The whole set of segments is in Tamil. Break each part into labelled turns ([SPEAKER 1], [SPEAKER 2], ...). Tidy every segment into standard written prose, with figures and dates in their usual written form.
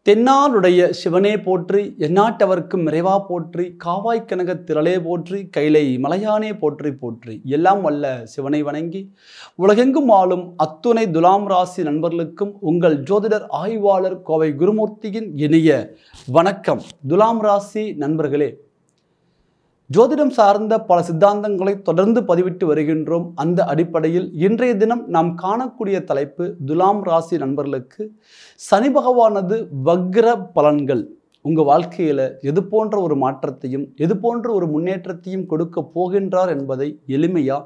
[SPEAKER 1] தென்னாளுடைய சிவனே போற்றி, எந்நாட்டவர்க்கும் இறைவா போற்றி, காவாய் கனகத் திரளே போற்றி, கைலை மலையானே போற்றி போற்றி. எல்லாம் வல்ல சிவனை வணங்கி உலகெங்கும் ஆளும் அத்துணை துலாம் ராசி நண்பர்களுக்கும் உங்கள் ஜோதிடர் ஆய்வாளர் கோவை குருமூர்த்தியின் இனிய வணக்கம். துலாம் ராசி நண்பர்களே, ஜோதிடம் சார்ந்த பல சித்தாந்தங்களை தொடர்ந்து பதிவிட்டு வருகின்றோம். அந்த அடிப்படையில் இன்றைய தினம் நாம் காணக்கூடிய தலைப்பு, துலாம் ராசி நண்பர்களுக்கு சனி பகவானது வக்ர பலன்கள் உங்கள் வாழ்க்கையில் எது போன்ற ஒரு மாற்றத்தையும் எது போன்ற ஒரு முன்னேற்றத்தையும் கொடுக்க போகின்றார் என்பதை எளிமையாக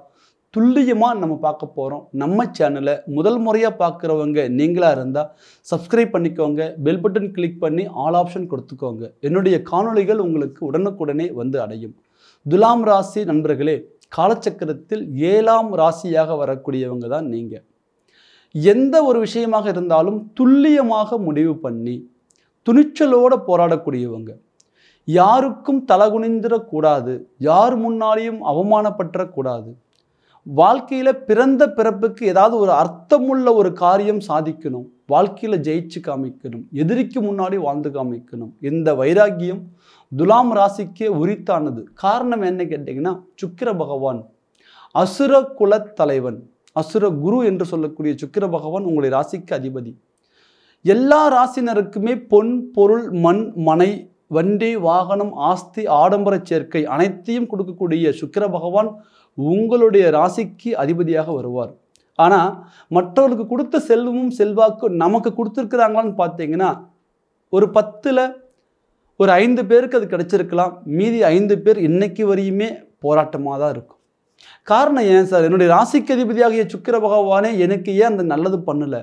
[SPEAKER 1] துல்லியமாக நம்ம பார்க்க போகிறோம். நம்ம சேனலை முதல் முறையாக பார்க்குறவங்க நீங்களாக இருந்தால் சப்ஸ்கிரைப் பண்ணிக்கோங்க, பெல் பட்டன் கிளிக் பண்ணி ஆல் ஆப்ஷன் கொடுத்துக்கோங்க. என்னுடைய காணொளிகள் உங்களுக்கு உடனுக்குடனே வந்து அடையும். துலாம் ராசி நண்பர்களே, காலச்சக்கரத்தில் 7ஆம் ராசியாக வரக்கூடியவங்க தான் நீங்கள். எந்த ஒரு விஷயமாக இருந்தாலும் துல்லியமாக முடிவு பண்ணி துணிச்சலோடு போராடக்கூடியவங்க. யாருக்கும் தலகுனிந்திடக்கூடாது, யார் முன்னாலேயும் அவமானப்பற்றக்கூடாது. வாழ்க்கையில் பிறந்த பிறப்புக்கு ஏதாவது ஒரு அர்த்தமுள்ள ஒரு காரியம் சாதிக்கணும், வாழ்க்கையில் ஜெயிச்சு காமிக்கணும், எதிரிக்கு முன்னாடி வாழ்ந்து காமிக்கணும். இந்த வைராக்கியம் துலாம் ராசிக்கே உரித்தானது. காரணம் என்ன கேட்டிங்கன்னா, சுக்கிர பகவான் அசுர குலத் தலைவன், அசுர குரு என்று சொல்லக்கூடிய சுக்கிர பகவான் உங்களுடைய ராசிக்கு அதிபதி. எல்லா ராசினருக்குமே பொன் பொருள் மண் மனை வண்டி வாகனம் ஆஸ்தி ஆடம்பர சேர்க்கை அனைத்தையும் கொடுக்கக்கூடிய சுக்கிர பகவான் உங்களுடைய ராசிக்கு அதிபதியாக வருவார். ஆனால் மற்றவர்களுக்கு கொடுத்த செல்வமும் செல்வாக்கும் நமக்கு கொடுத்துருக்குறாங்களான்னு பார்த்தீங்கன்னா, ஒரு 10ல் ஒரு 5 பேருக்கு அது கிடைச்சிருக்கலாம். மீதி 5 பேர் இன்னைக்கு வரையுமே போராட்டமாக தான் இருக்கும். காரணம் ஏன் சார், என்னுடைய ராசிக்கு அதிபதியாகிய சுக்கிர பகவானே எனக்கு ஏன் அந்த நல்லது பண்ணலை,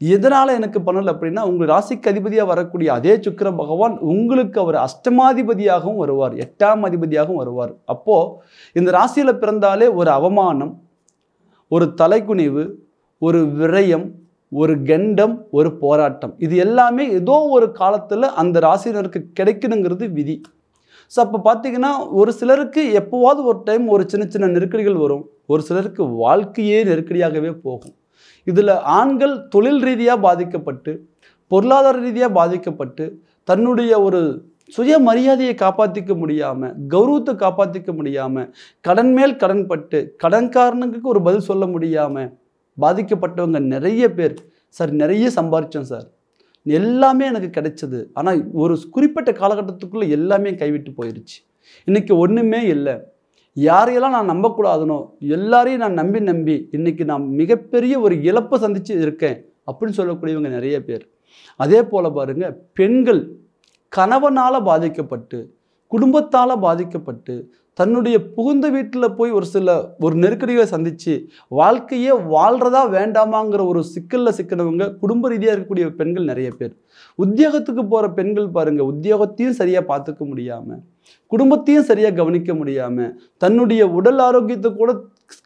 [SPEAKER 1] எதனால் எனக்கு பண்ணலை அப்படின்னா, உங்கள் ராசிக்கு அதிபதியாக வரக்கூடிய அதே சுக்கிர பகவான் உங்களுக்கு அவர் அஷ்டமாதிபதியாகவும் வருவார், 8ஆம் அதிபதியாகவும் வருவார். அப்போது இந்த ராசியில் பிறந்தாலே ஒரு அவமானம், ஒரு தலைக்குனிவு, ஒரு விரயம், ஒரு கண்டம், ஒரு போராட்டம், இது எல்லாமே ஏதோ ஒரு காலத்தில் அந்த ராசினருக்கு கிடைக்கணுங்கிறது விதி. ஸோ அப்போ பார்த்தீங்கன்னா, ஒரு சிலருக்கு எப்போவாவது ஒரு டைம் ஒரு சின்ன சின்ன நெருக்கடிகள் வரும், ஒரு சிலருக்கு வாழ்க்கையே நெருக்கடியாகவே போகும். இதில் ஆண்கள் தொழில் ரீதியாக பாதிக்கப்பட்டு, பொருளாதார ரீதியாக பாதிக்கப்பட்டு, தன்னுடைய ஒரு சுய மரியாதையை காப்பாற்றிக்க முடியாமல், கௌரவத்தை காப்பாற்றிக்க முடியாமல், கடன் மேல் கடன் பட்டு கடன்காரனுக்கு ஒரு பதில் சொல்ல முடியாமல் பாதிக்கப்பட்டவங்க நிறைய பேர். சார் நிறைய சம்பாரித்தோம் சார், எல்லாமே எனக்கு கிடைச்சது, ஆனால் ஒரு குறிப்பிட்ட காலகட்டத்துக்குள்ளே எல்லாமே கைவிட்டு போயிடுச்சு, இன்றைக்கி ஒன்றுமே இல்லை, யாரையெல்லாம் நான் நம்பக்கூடாதுனோ எல்லாரையும் நான் நம்பி இன்றைக்கி நான் மிகப்பெரிய ஒரு இழப்பை சந்தித்து இருக்கேன் அப்படின்னு சொல்லக்கூடியவங்க நிறைய பேர். அதே போல் பாருங்கள், பெண்கள் கணவனால் பாதிக்கப்பட்டு, குடும்பத்தால் பாதிக்கப்பட்டு, தன்னுடைய புகுந்த வீட்டில் போய் ஒரு நெருக்கடிகளை சந்தித்து வாழ்க்கையே வாழ்கிறதா வேண்டாமாங்கிற ஒரு சிக்கலில் சிக்கினவங்க குடும்ப ரீதியாக இருக்கக்கூடிய பெண்கள் நிறைய பேர். உத்தியோகத்துக்கு போகிற பெண்கள் பாருங்கள், உத்தியோகத்தையும் சரியாக பார்த்துக்க முடியாமல், குடும்பத்தையும் சரியாக கவனிக்க முடியாமல், தன்னுடைய உடல் ஆரோக்கியத்தை கூட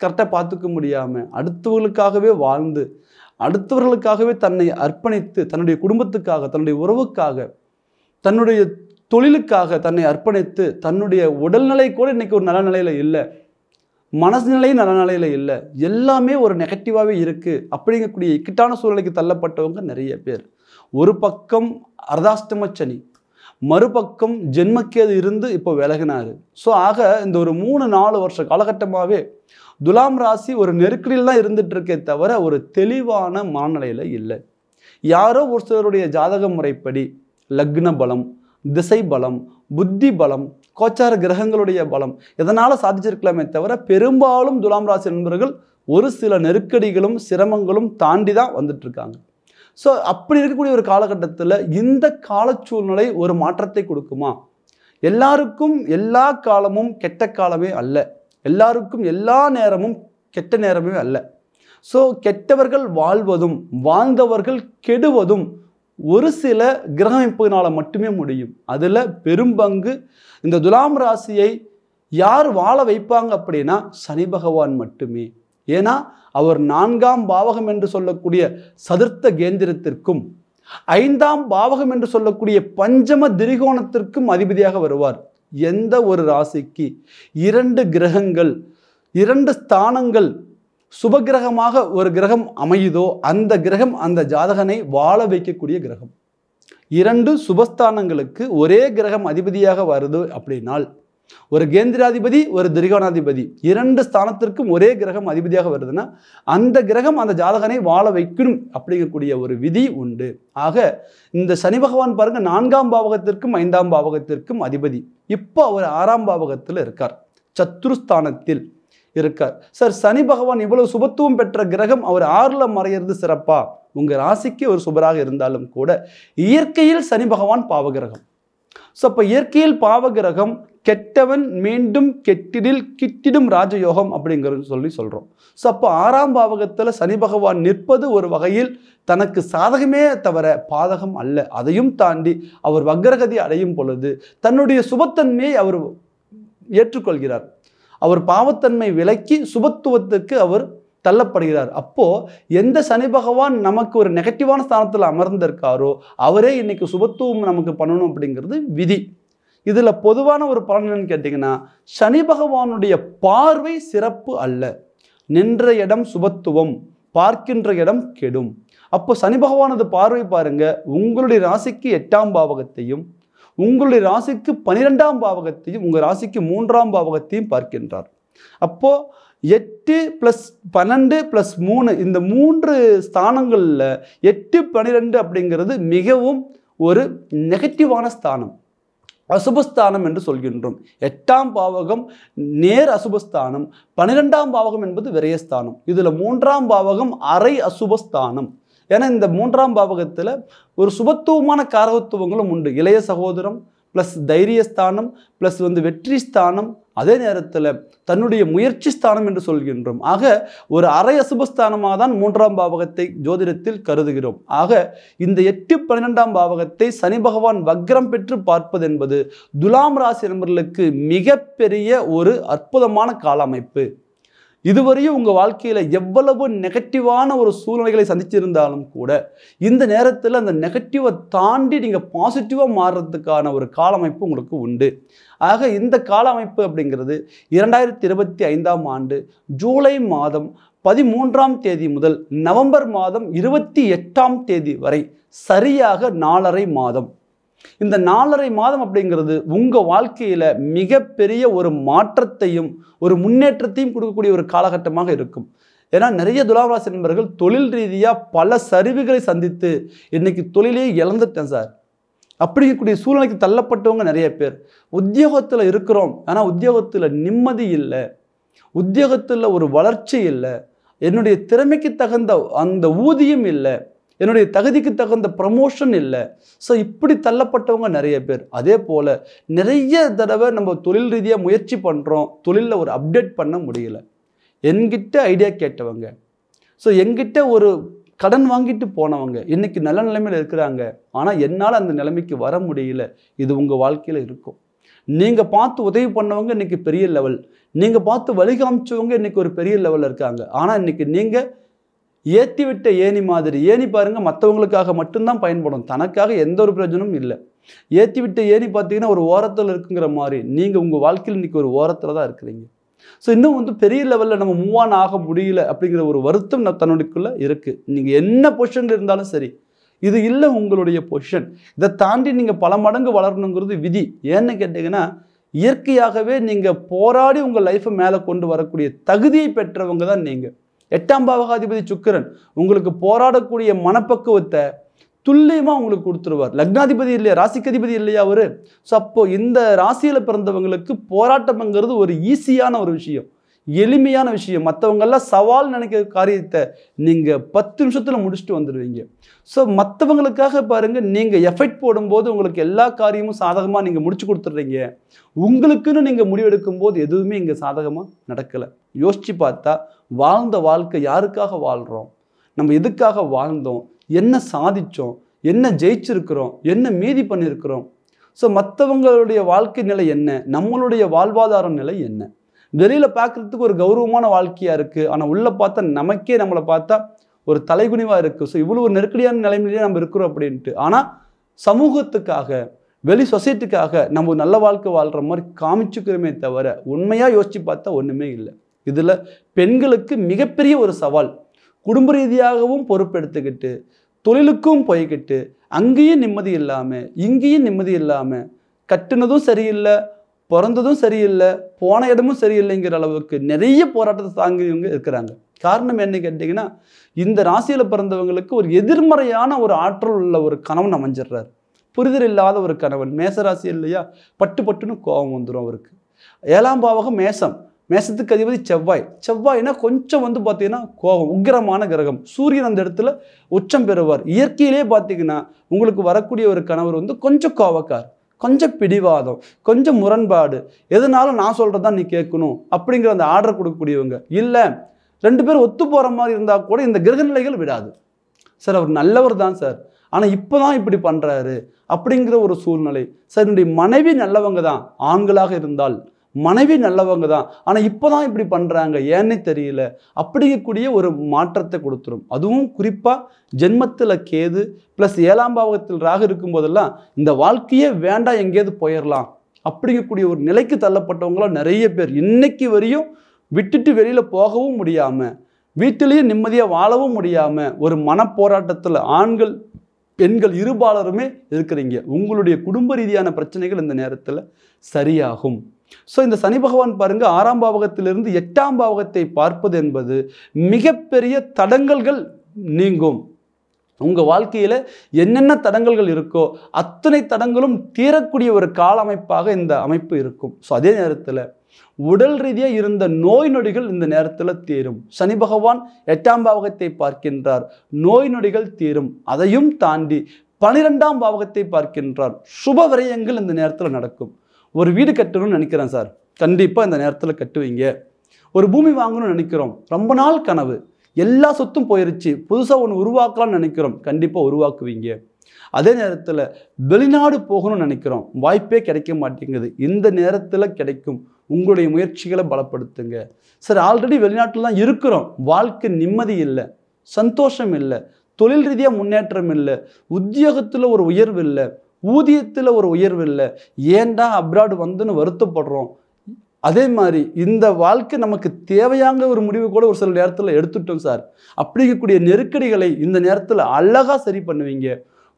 [SPEAKER 1] கரெக்டாக பார்த்துக்க முடியாமல், அடுத்தவர்களுக்காகவே வாழ்ந்து, அடுத்தவர்களுக்காகவே தன்னை அர்ப்பணித்து, தன்னுடைய குடும்பத்துக்காக, தன்னுடைய உறவுக்காக, தன்னுடைய தொழிலுக்காக தன்னை அர்ப்பணித்து, தன்னுடைய உடல்நிலை கூட இன்றைக்கி ஒரு நல்ல நிலையில் இல்லை, மனநிலையும் நல்ல நிலையில் இல்லை, எல்லாமே ஒரு நெகட்டிவாகவே இருக்குது அப்படிங்கக்கூடிய இக்கட்டான சூழ்நிலைக்கு தள்ளப்பட்டவங்க நிறைய பேர். ஒரு பக்கம் அர்த்தாஷ்டம சனி, மறுபக்கம் ஜென்மக்கேது இருந்து இப்போ விலகினார். ஸோ ஆக இந்த ஒரு 3-4 வருஷ காலகட்டமாகவே துலாம் ராசி ஒரு நெருக்கடியில் தான் இருந்துகிட்டு இருக்கே தவிர ஒரு தெளிவான மனநிலையில் இல்லை. யாரோ ஒரு சிலருடைய ஜாதக முறைப்படி லக்ன பலம், திசை பலம், புத்தி பலம், கோச்சார கிரகங்களுடைய பலம் இதனால் சாதிச்சிருக்கலாமே தவிர பெரும்பாலும் துலாம் ராசி நண்பர்கள் ஒரு சில நெருக்கடிகளும் சிரமங்களும் தாண்டி தான் வந்துட்டு இருக்காங்க. ஸோ அப்படி இருக்கக்கூடிய ஒரு காலகட்டத்தில் இந்த காலச்சூழ்நிலை ஒரு மாற்றத்தை கொடுக்குமா? எல்லாருக்கும் எல்லா காலமும் கெட்ட காலமே அல்ல, எல்லாருக்கும் எல்லா நேரமும் கெட்ட நேரமே அல்ல. ஸோ கெட்டவர்கள் வாழ்வதும் வாழ்ந்தவர்கள் கெடுவதும் ஒரு சில கிரக அமைப்புகளால் மட்டுமே முடியும். அதில் பெரும்பங்கு இந்த துலாம் ராசியை யார் வாழ வைப்பாங்க அப்படின்னா சனி பகவான் மட்டுமே. ஏன்னா அவர் 4ஆம் பாவகம் என்று சொல்லக்கூடிய சதுர்த்த கேந்திரத்திற்கும் 5ஆம் பாவகம் என்று சொல்லக்கூடிய பஞ்சம திரிகோணத்திற்கும் அதிபதியாக வருவார். எந்த ஒரு ராசிக்கு 2 கிரகங்கள் 2 ஸ்தானங்கள் சுபகிரகமாக ஒரு கிரகம் அமையுதோ அந்த கிரகம் அந்த ஜாதகனை வாழ வைக்கக்கூடிய கிரகம். 2 சுபஸ்தானங்களுக்கு ஒரே கிரகம் அதிபதியாக வருது அப்படின்னால், ஒரு கேந்திராதிபதி ஒரு திரிகோணாதிபதி 2 ஸ்தானத்திற்கும் ஒரே கிரகம் அதிபதியாக வருதுன்னா அந்த கிரகம் அந்த ஜாதகனை வாழ வைக்கணும் அப்படிங்கக்கூடிய ஒரு விதி உண்டு. ஆக இந்த சனி பகவான் பாருங்க 4ஆம் பாவகத்திற்கும் 5ஆம் பாவகத்திற்கும் அதிபதி. இப்போ அவர் 6ஆம் பாவகத்தில் இருக்கார், சத்ருஸ்தானத்தில் இருக்கார். சார், சனி பகவான் இவ்வளவு சுபத்துவம் பெற்ற கிரகம் அவர் 6ல் மறையிறது சிறப்பா? உங்க ராசிக்கு ஒரு சுபராக இருந்தாலும் கூட இயற்கையில் சனி பகவான் பாவகிரகம். ஸோ அப்போ இயற்கையில் பாவகிரகம் கெட்டவன் மீண்டும் கெட்டிடில் கிட்டிடும் ராஜயோகம் அப்படிங்கிறது சொல்கிறோம். ஸோ அப்போ 6ஆம் பாவகத்தில் சனி பகவான் நிற்பது ஒரு வகையில் தனக்கு சாதகமே தவிர பாதகம் அல்ல. அதையும் தாண்டி அவர் வக்ரகதி அடையும் பொழுது தன்னுடைய சுபத்தன்மையை அவர் ஏற்றுக்கொள்கிறார். அவர் பாவத்தன்மை விலக்கி சுபத்துவத்துக்கு அவர் தள்ளப்படுகிறார். அப்போ எந்த சனி பகவான் நமக்கு ஒரு நெகட்டிவான ஸ்தானத்தில் அமர்ந்திருக்காரோ அவரே இன்னைக்கு சுபத்துவம் நமக்கு பண்ணணும் அப்படிங்கிறது விதி. இதுல பொதுவான ஒரு பலன் என்னன்னு கேட்டீங்கன்னா, சனி பகவானுடைய பார்வை சிறப்பு அல்ல. நின்ற இடம் சுபத்துவம், பார்க்கின்ற இடம் கெடும். அப்போ சனி பகவானது பார்வை பாருங்க, உங்களுடைய ராசிக்கு 8ஆம் பாவகத்தையும் உங்களுடைய ராசிக்கு 12ஆம் பாவகத்தையும் உங்க ராசிக்கு 3ஆம் பாவகத்தையும் பார்க்கின்றார். அப்போ 8 + 12 + 3 இந்த 3 ஸ்தானங்கள்ல 8, 12 அப்படிங்கிறது மிகவும் ஒரு நெகட்டிவான ஸ்தானம், அசுபஸ்தானம் என்று சொல்கின்றோம். 8ஆம் பாவகம் நேர் அசுபஸ்தானம், 12ஆம் பாவகம் என்பது விரயஸ்தானம். இதுல 3ஆம் பாவகம் அரை அசுபஸ்தானம். ஏன்னா இந்த 3ஆம் பாவகத்துல ஒரு சுபத்துவமான காரகத்துவங்களும் உண்டு. இளைய சகோதரம் ப்ளஸ் தைரியஸ்தானம் ப்ளஸ் வெற்றி ஸ்தானம், அதே நேரத்தில் தன்னுடைய முயற்சி ஸ்தானம் என்று சொல்கின்றோம். ஆக ஒரு அரை அசுபஸ்தானமாக தான் 3ஆம் பாவகத்தை ஜோதிடத்தில் கருதுகிறோம். ஆக இந்த 8, 12ஆம் பாவகத்தை சனி பகவான் வக்ரம் பெற்று பார்ப்பது என்பது துலாம் ராசி நண்பர்களுக்கு மிகப்பெரிய ஒரு அற்புதமான கால அமைப்பு. இதுவரையும் உங்கள் வாழ்க்கையில் எவ்வளவு நெகட்டிவான ஒரு சூழ்நிலைகளை சந்திச்சிருந்தாலும் கூட இந்த நேரத்தில் அந்த நெகட்டிவை தாண்டி நீங்கள் பாசிட்டிவாக மாறுறதுக்கான ஒரு கால அமைப்பு உங்களுக்கு உண்டு. ஆக இந்த கால அமைப்பு அப்படிங்கிறது 2025ஆம் ஆண்டு ஜூலை மாதம் 13ஆம் தேதி முதல் நவம்பர் மாதம் 28ஆம் தேதி வரை சரியாக 4½ மாதம். இந்த 4½ மாதம் அப்படிங்கிறது உங்கள் வாழ்க்கையில் மிகப்பெரிய ஒரு மாற்றத்தையும் ஒரு முன்னேற்றத்தையும் கொடுக்கக்கூடிய ஒரு காலகட்டமாக இருக்கும். ஏன்னா நிறைய துலாம் ராசி நண்பர்கள் தொழில் ரீதியாக பல சரிவுகளை சந்தித்து இன்னைக்கு தொழிலே இழந்துட்டேன் சார் அப்படிங்கக்கூடிய சூழ்நிலைக்கு தள்ளப்பட்டவங்க நிறைய பேர். உத்தியோகத்தில் இருக்கிறோம், ஆனால் உத்தியோகத்தில் நிம்மதி இல்லை, உத்தியோகத்தில் ஒரு வளர்ச்சி இல்லை, என்னுடைய திறமைக்கு தகுந்த அந்த ஊதியம் இல்லை, என்னுடைய தகுதிக்கு தகுந்த ப்ரமோஷன் இல்லை. ஸோ இப்படி தள்ளப்பட்டவங்க நிறைய பேர். அதே போல் நிறைய தடவை நம்ம தொழில் ரீதியாக முயற்சி பண்ணுறோம், தொழிலில் ஒரு அப்டேட் பண்ண முடியல. என்கிட்ட ஐடியா கேட்டவங்க, ஸோ என்கிட்ட ஒரு கடன் வாங்கிட்டு போனவங்க இன்னைக்கு நல்ல நிலைமையில் இருக்கிறாங்க, ஆனால் என்னால் அந்த நிலைமைக்கு வர முடியல. இது உங்கள் வாழ்க்கையில் இருக்கும். நீங்கள் பார்த்து உதவி பண்ணவங்க இன்னைக்கு பெரிய லெவல், நீங்கள் பார்த்து வழிகாமிச்சவங்க இன்னைக்கு ஒரு பெரிய லெவலில் இருக்காங்க. ஆனால் இன்னைக்கு நீங்கள் ஏற்றி விட்ட ஏணி மாதிரி, ஏணி பாருங்க மற்றவங்களுக்காக மட்டும்தான் பயன்படும், தனக்காக எந்த ஒரு பிரயோஜனமும் இல்லை. ஏற்றி விட்ட ஏணி பார்த்தீங்கன்னா ஒரு ஓரத்தில் இருக்குங்கிற மாதிரி நீங்கள் உங்கள் வாழ்க்கையில் இன்னைக்கு ஒரு ஓரத்தில் தான் இருக்கிறீங்க. ஸோ இன்னும் பெரிய லெவலில் நம்ம மூவ் ஆன் ஆக முடியல அப்படிங்கிற ஒரு வருத்தம் தன்னுடையக்குள்ளே இருக்குது. நீங்கள் என்ன பொசிஷனில் இருந்தாலும் சரி, இது இல்லை உங்களுடைய பொசிஷன். இதை தாண்டி நீங்கள் பல மடங்கு வளரணுங்கிறது விதி. ஏன்னு கேட்டிங்கன்னா இயற்கையாகவே நீங்கள் போராடி உங்கள் லைஃப்பை மேலே கொண்டு வரக்கூடிய தகுதியை பெற்றவங்க தான் நீங்கள். 8ஆம் பாவகாதிபதி சுக்கிரன் உங்களுக்கு போராடக்கூடிய மனப்பக்குவத்தை துல்லியமாக உங்களுக்கு கொடுத்துருவார். லக்னாதிபதி இல்லையா, ராசிக்கதிபதி இல்லையா அவரு? ஸோ அப்போ இந்த ராசியில் பிறந்தவங்களுக்கு போராட்டம்ங்கிறது ஒரு ஈஸியான ஒரு விஷயம், எளிமையான விஷயம். மற்றவங்கெல்லாம் சவால் நினைக்கிற காரியத்தை நீங்கள் 10 நிமிஷத்தில் முடிச்சுட்டு வந்துடுவீங்க. ஸோ மற்றவங்களுக்காக பாருங்கள், நீங்கள் எஃபெக்ட் போடும்போது உங்களுக்கு எல்லா காரியமும் சாதகமாக நீங்கள் முடிச்சு கொடுத்துட்றீங்க. உங்களுக்குன்னு நீங்கள் முடிவெடுக்கும் போது எதுவுமே இங்கே சாதகமாக நடக்கலை. யோசித்து பார்த்தா வாழ்ந்த வாழ்க்கை யாருக்காக வாழ்கிறோம், நம்ம எதுக்காக வாழ்ந்தோம், என்ன சாதித்தோம், என்ன ஜெயிச்சிருக்கிறோம், என்ன மீதி பண்ணியிருக்கிறோம். ஸோ மற்றவங்களுடைய வாழ்க்கை நிலை என்ன, நம்மளுடைய வாழ்வாதார நிலை என்ன? வெளியில் பார்க்குறதுக்கு ஒரு கௌரவமான வாழ்க்கையாக இருக்குது, ஆனால் உள்ளே பார்த்தா நமக்கே நம்மளை பார்த்தா ஒரு தலைகுனிவாக இருக்குது. ஸோ இவ்வளோ ஒரு நெருக்கடியான நிலைமையிலேயே நம்ம இருக்கிறோம் அப்படின்ட்டு. ஆனால் சமூகத்துக்காக வெளி சொசைட்டிக்காக நம்ம நல்ல வாழ்க்கை வாழ்கிற மாதிரி காமிச்சுக்கிறோமே தவிர உண்மையாக யோசித்து பார்த்தா ஒன்றுமே இல்லை. இதில் பெண்களுக்கு மிகப்பெரிய ஒரு சவால், குடும்ப ரீதியாகவும் பொறுப்பெடுத்துக்கிட்டு தொழிலுக்கும் போய்கிட்டு அங்கேயும் நிம்மதி இல்லாமல் இங்கேயும் நிம்மதி இல்லாமல் கட்டுனதும் சரியில்லை, பிறந்ததும் சரியில்லை, போன இடமும் சரியில்லைங்கிற அளவுக்கு நிறைய போராட்டத்தை தாங்கியவங்க இருக்கிறாங்க. காரணம் என்ன கேட்டிங்கன்னா, இந்த ராசியில் பிறந்தவங்களுக்கு ஒரு எதிர்மறையான ஒரு ஆற்றல் உள்ள ஒரு கணவன் அமைஞ்சிடுறாரு. புரிதல் இல்லாத ஒரு கணவன். மேசராசி இல்லையா, பட்டுன்னு கோபம் வந்துடும் அவருக்கு. 7ஆம் பாவகம் மேசம், மேசத்துக்கு அதிபதி செவ்வாய். செவ்வாய்னா கொஞ்சம் பார்த்தீங்கன்னா கோபம், உக்கிரமான கிரகம். சூரியன் அந்த இடத்துல உச்சம் பெறுவார். இயற்கையிலே பார்த்தீங்கன்னா உங்களுக்கு வரக்கூடிய ஒரு கணவர் கொஞ்சம் கோபக்கார், கொஞ்சம் பிடிவாதம், கொஞ்சம் முரண்பாடு, எதுனாலும் நான் சொல்கிறதான் நீ கேட்கணும் அப்படிங்கிற அந்த ஆர்டர் கொடுக்கக்கூடியவங்க. இல்லை 2 பேரும் ஒத்து போகிற மாதிரி இருந்தால் கூட இந்த கிரகநிலைகள் விடாது. சார் அவர் நல்லவர் தான் சார், ஆனால் இப்போ தான் இப்படி பண்ணுறாரு அப்படிங்கிற ஒரு சூழ்நிலை. சார் என்னுடைய மனைவி நல்லவங்க தான், ஆண்களாக இருந்தால் மனைவி நல்லவங்க தான், ஆனால் இப்போ தான் இப்படி பண்ணுறாங்க, ஏன்னே தெரியல அப்படிங்கக்கூடிய ஒரு மாற்றத்தை கொடுத்துரும். அதுவும் குறிப்பாக ஜென்மத்தில் கேது ப்ளஸ் 7ஆம் பாவகத்தில் ராகு இருக்கும்போதெல்லாம் இந்த வாழ்க்கையே வேண்டாம், எங்கேயாவது போயிடலாம் அப்படிங்கக்கூடிய ஒரு நிலைக்கு தள்ளப்பட்டவங்களாம் நிறைய பேர் இன்னைக்கு வரையும் விட்டுட்டு வெளியில் போகவும் முடியாமல், வீட்டிலேயே நிம்மதியாக வாழவும் முடியாமல் ஒரு மனப்போராட்டத்தில் ஆண்கள் பெண்கள் இருபாலருமே இருக்கிறீங்க. உங்களுடைய குடும்ப ரீதியான பிரச்சனைகள் இந்த நேரத்தில் சரியாகும். ஸோ இந்த சனி பகவான் பாருங்க, 6ஆம் பாவகத்திலிருந்து 8ஆம் பாவகத்தை பார்ப்பது என்பது மிகப்பெரிய தடங்கல்கள் நீங்கும். உங்கள் வாழ்க்கையில் என்னென்ன தடங்கல்கள் இருக்கோ அத்தனை தடங்களும் தீரக்கூடிய ஒரு கால அமைப்பாக இந்த அமைப்பு இருக்கும். ஸோ அதே நேரத்தில் உடல் ரீதியாக இருந்த நோய் நொடிகள் இந்த நேரத்தில் தீரும். சனி பகவான் 8ஆம் பாவகத்தை பார்க்கின்றார், நோய் நொடிகள் தீரும். அதையும் தாண்டி 12ஆம் பாவகத்தை பார்க்கின்றார், சுப விரயங்கள் இந்த நேரத்தில் நடக்கும். ஒரு வீடு கட்டணும்னு நினைக்கிறேன் சார், கண்டிப்பாக இந்த நேரத்தில் கட்டுவீங்க. ஒரு பூமி வாங்கணும்னு நினைக்கிறோம், ரொம்ப நாள் கனவு, எல்லா சொத்தும் போயிருச்சு, புதுசாக ஒன்று உருவாக்கலாம்னு நினைக்கிறோம், கண்டிப்பாக உருவாக்குவீங்க. அதே நேரத்தில் வெளிநாடு போகணும்னு நினைக்கிறோம், வாய்ப்பே கிடைக்க மாட்டேங்குது, இந்த நேரத்தில் கிடைக்கும். உங்களுடைய முயற்சிகளை பலப்படுத்துங்க. சார் ஆல்ரெடி வெளிநாட்டில் தான் இருக்கிறோம், வாழ்க்கை நிம்மதி இல்லை, சந்தோஷம் இல்லை, தொழில் ரீதியாக முன்னேற்றம் இல்லை, உத்தியோகத்தில் ஒரு உயர்வு இல்லை, ஊதியத்தில் ஒரு உயர்வு இல்லை, ஏன்டா அப்ராடு வந்துன்னு வருத்தப்படுறோம். அதே மாதிரி இந்த வாழ்க்கை நமக்கு தேவையான ஒரு முடிவு கூட ஒரு சில நேரத்தில் எடுத்துட்டோம் சார். அப்படிங்கக்கூடிய நெருக்கடிகளை இந்த நேரத்தில் அழகாக சரி பண்ணுவீங்க.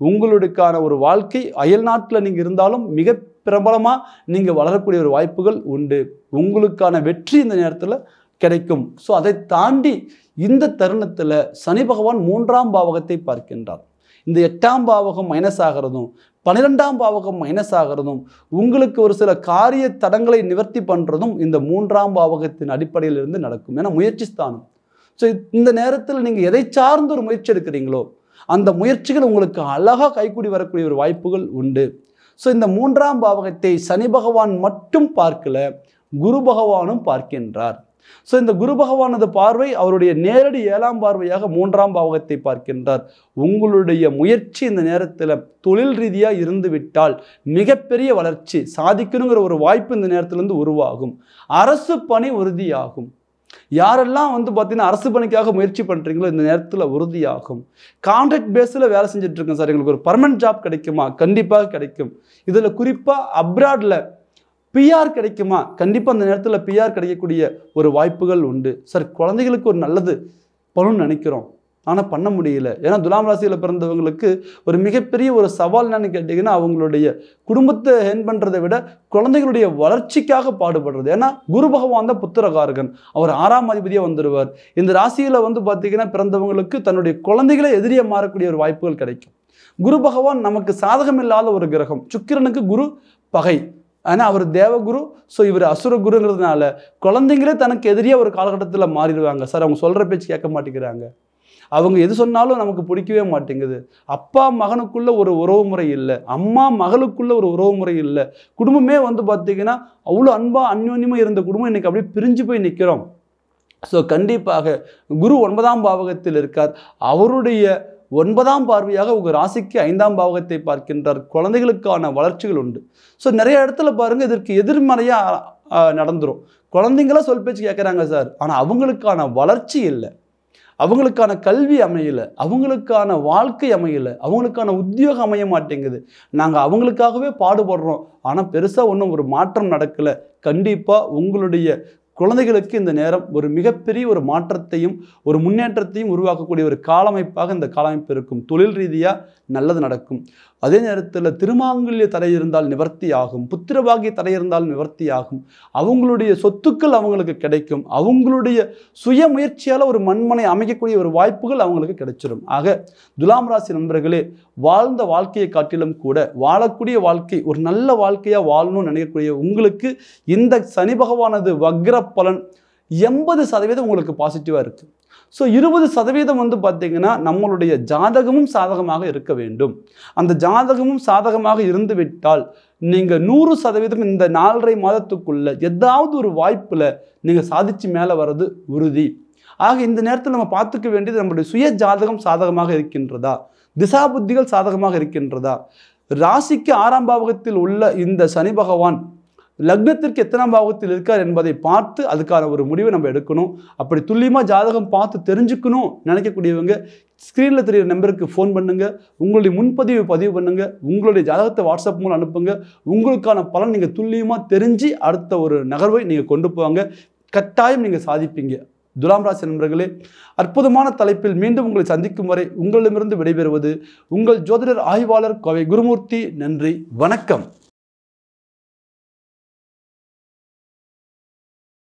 [SPEAKER 1] உங்களுக்கான ஒரு வாழ்க்கை அயல் நாட்டில் நீங்கள் இருந்தாலும் மிக பிரபலமாக நீங்கள் வளரக்கூடிய ஒரு வாய்ப்புகள் உண்டு. உங்களுக்கான வெற்றி இந்த நேரத்தில் கிடைக்கும். ஸோ அதை தாண்டி இந்த தருணத்தில் சனி பகவான் 3ஆம் பாவகத்தை பார்க்கின்றார். இந்த 8ஆம் பாவகம் மைனஸ் ஆகிறதும் 12ஆம் பாவகம் மைனஸ் ஆகிறதும் உங்களுக்கு ஒரு சில காரிய தடங்களை நிவர்த்தி பண்ணுறதும் இந்த 3ஆம் பாவகத்தின் அடிப்படையில் இருந்து நடக்கும். ஏன்னா முயற்சி ஸ்தானம். ஸோ இந்த நேரத்தில் நீங்கள் எதை சார்ந்த ஒரு முயற்சி எடுக்கிறீங்களோ அந்த முயற்சிகள் உங்களுக்கு அழகாக கைக்கூடி வரக்கூடிய ஒரு வாய்ப்புகள் உண்டு. ஸோ இந்த 3ஆம் பாவகத்தை சனி பகவான் மட்டும் பார்க்கல, குரு பகவானும் பார்க்கின்றார். ஸோ இந்த குரு பகவானது பார்வை அவருடைய நேரடி 7ஆம் பார்வையாக 3ஆம் பாவகத்தை பார்க்கின்றார். உங்களுடைய முயற்சி இந்த நேரத்தில் தொழில் ரீதியாக இருந்து விட்டால் மிகப்பெரிய வளர்ச்சி சாதிக்கணுங்கிற ஒரு வாய்ப்பு இந்த நேரத்திலிருந்து உருவாகும். அரசு பணி உறுதியாகும். யாரெல்லாம் பார்த்தீங்கன்னா அரசு பணிக்காக முயற்சி பண்ணுறீங்களோ இந்த நேரத்தில் உறுதியாகும். கான்ட்ராக்ட் பேஸில் வேலை செஞ்சுட்டு இருக்கேன் சார், எங்களுக்கு ஒரு பர்மனன்ட் ஜாப் கிடைக்குமா? கண்டிப்பாக கிடைக்கும். இதில் குறிப்பாக அப்ராடில் பிஆர் கிடைக்குமா? கண்டிப்பாக அந்த நேரத்தில் பிஆர் கிடைக்கக்கூடிய ஒரு வாய்ப்புகள் உண்டு. சார் குழந்தைகளுக்கு ஒரு நல்லது பண்ணணும்னு நினைக்கிறோம், ஆனால் பண்ண முடியல. ஏன்னா துலாம் ராசியில் பிறந்தவங்களுக்கு ஒரு மிகப்பெரிய ஒரு சவால் என்னன்னு கேட்டிங்கன்னா அவங்களுடைய குடும்பத்தை ஹேண்ட் பண்ணுறதை விட குழந்தைகளுடைய வளர்ச்சிக்காக பாடுபடுறது. ஏன்னா குரு பகவான் தான் புத்திரகாரகன், அவர் 6ஆம் அதிபதியாக வந்துடுவார். இந்த ராசியில் பார்த்திங்கன்னா பிறந்தவங்களுக்கு தன்னுடைய குழந்தைகளை எதிரியாக மாறக்கூடிய ஒரு வாய்ப்புகள் கிடைக்கும். குரு பகவான் நமக்கு சாதகம் இல்லாத ஒரு கிரகம். சுக்கிரனுக்கு குரு பகை, ஆனால் அவர் தேவகுரு. ஸோ இவர் அசுரகுருங்கிறதுனால குழந்தைங்களே தனக்கு எதிரியாக ஒரு காலகட்டத்தில் மாறிடுவாங்க. சார் அவங்க சொல்கிற பேச்சு கேட்க மாட்டேங்கிறாங்க, அவங்க எது சொன்னாலும் நமக்கு பிடிக்கவே மாட்டேங்குது. அப்பா மகனுக்குள்ள ஒரு உறவு முறை இல்லை, அம்மா மகளுக்குள்ள ஒரு உறவு முறை இல்லை, குடும்பமே பார்த்திங்கன்னா அவ்வளோ அன்பாக அந்யோன்யமாக இருந்த குடும்பம் இன்றைக்கி அப்படியே பிரிஞ்சு போய் நிற்கிறோம். ஸோ கண்டிப்பாக குரு 9ஆம் பாவகத்தில் இருக்கார். அவருடைய 9ஆம் பார்வையாக உங்கள் ராசிக்கு 5ஆம் பாவகத்தை பார்க்கின்றார். குழந்தைகளுக்கான வளர்ச்சிகள் உண்டு. ஸோ நிறைய இடத்துல பாருங்கள் இதற்கு எதிர்மறையாக நடந்துடும். குழந்தைங்களாம் சொல் பேச்சு கேட்குறாங்க சார், ஆனால் அவங்களுக்கான வளர்ச்சி இல்லை, அவங்களுக்கான கல்வி அமையலை, அவங்களுக்கான வாழ்க்கை அமையலை, அவங்களுக்கான உத்தியோகம் அமைய மாட்டேங்குது. நாங்கள் அவங்களுக்காகவே பாடுபடுறோம், ஆனால் பெருசாக ஒன்றும் ஒரு மாற்றம் நடக்கலை. கண்டிப்பாக உங்களுடைய குழந்தைகளுக்கு இந்த நேரம் ஒரு மிகப்பெரிய ஒரு மாற்றத்தையும் ஒரு முன்னேற்றத்தையும் உருவாக்கக்கூடிய ஒரு காலமைப்பாக இந்த காலமைப்பு இருக்கும். தொழில் ரீதியாக நல்லது நடக்கும். அதே நேரத்தில் திருமாங்கல்ய தடை இருந்தால் நிவர்த்தி ஆகும். புத்திரபாகிய தடை இருந்தால் நிவர்த்தி ஆகும். அவங்களுடைய சொத்துக்கள் அவங்களுக்கு கிடைக்கும். அவங்களுடைய சுய முயற்சியால் ஒரு மண்மனை அமைக்கக்கூடிய ஒரு வாய்ப்புகள் அவங்களுக்கு கிடைச்சிடும். ஆக துலாம் ராசி நண்பர்களே, வாழ்ந்த வாழ்க்கையை காட்டிலும் கூட வாழக்கூடிய வாழ்க்கை ஒரு நல்ல வாழ்க்கையாக வாழணும்னு நினைக்கக்கூடிய உங்களுக்கு இந்த சனி பகவானது வக்ர பலன் 80% உங்களுக்கு பாசிட்டிவாக இருக்குது. ஸோ 20% பார்த்தீங்கன்னா நம்மளுடைய ஜாதகமும் சாதகமாக இருக்க வேண்டும். அந்த ஜாதகமும் சாதகமாக இருந்து விட்டால் நீங்கள் 100% இந்த 4.5 மாதத்துக்குள்ள ஏதாவது ஒரு வாய்ப்பில் நீங்கள் சாதிச்சு மேலே வர்றது உறுதி. ஆக இந்த நேரத்தில் நம்ம பார்த்துக்க வேண்டியது நம்மளுடைய சுய ஜாதகம் சாதகமாக இருக்கின்றதா, திசா புத்திகள் சாதகமாக இருக்கின்றதா, ராசிக்கு 6ஆம் பாவகத்தில் உள்ள இந்த சனி பகவான் லக்னத்திற்கு எத்தனாம் பாவத்தில் இருக்கார் என்பதை பார்த்து அதுக்கான ஒரு முடிவை நம்ம எடுக்கணும். அப்படி துல்லியமாக ஜாதகம் பார்த்து தெரிஞ்சுக்கணும் நினைக்கக்கூடியவங்க ஸ்க்ரீனில் தெரிகிற நம்பருக்கு ஃபோன் பண்ணுங்கள். உங்களுடைய முன்பதிவு பதிவு பண்ணுங்கள். உங்களுடைய ஜாதகத்தை வாட்ஸ்அப் மூலம் அனுப்புங்க. உங்களுக்கான பலன் நீங்கள் துல்லியமாக தெரிஞ்சு அடுத்த ஒரு நகர்வை நீங்கள் கொண்டு போவாங்க. கட்டாயம் நீங்கள் சாதிப்பீங்க. துலாம் ராசி நண்பர்களே, அற்புதமான தலைப்பில் மீண்டும் உங்களை சந்திக்கும் வரை உங்களிடமிருந்து விடைபெறுவது உங்கள் ஜோதிடர் ஆய்வாளர் கோவை குருமூர்த்தி. நன்றி, வணக்கம்.